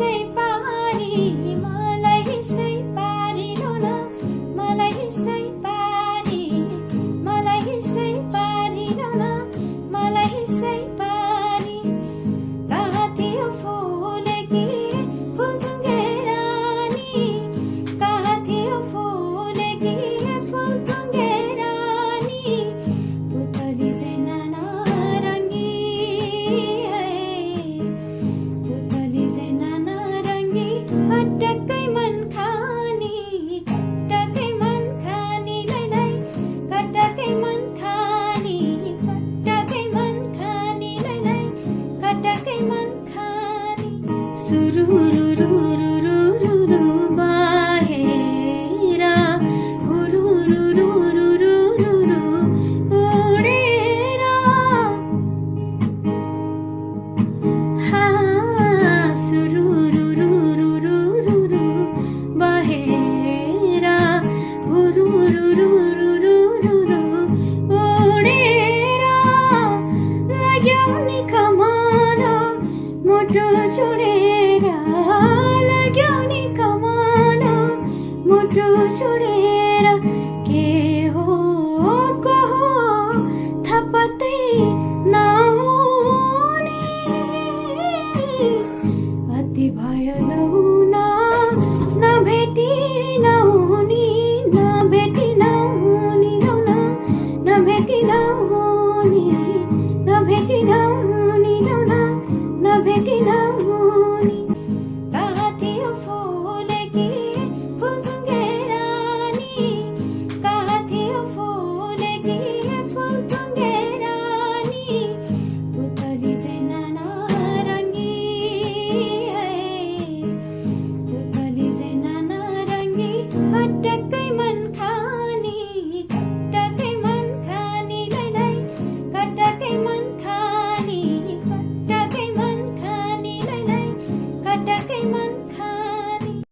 यसै पारी मलाई यसै पारी ल्याउन मलाई यसै पारी मलाई यसै पारी ल्याउन मलाई यसै पारी कहाँ थियो फुल कि फुलथुङ्गे रानी कहाँ थियो फुल कि फुलथुङ्गे रानी पुतली चाहिँ नाना रङ्गी पुतली चाहिँ नाना रङ्गी कटक्कै मन खानी कटक्कै मन खानी लै लै कटक्कै मन खानी कटक्कै मन खानी लै लै कटक्कै मन खानी सुरुरुरुरुरुरु बाहेर उरुरुरुरुरुरु उडेर सुरुरुरुरुरुरु बाहेर उरुरुरुरुरुरु उडेर लाग्यो नि कमान मुटु चुडेर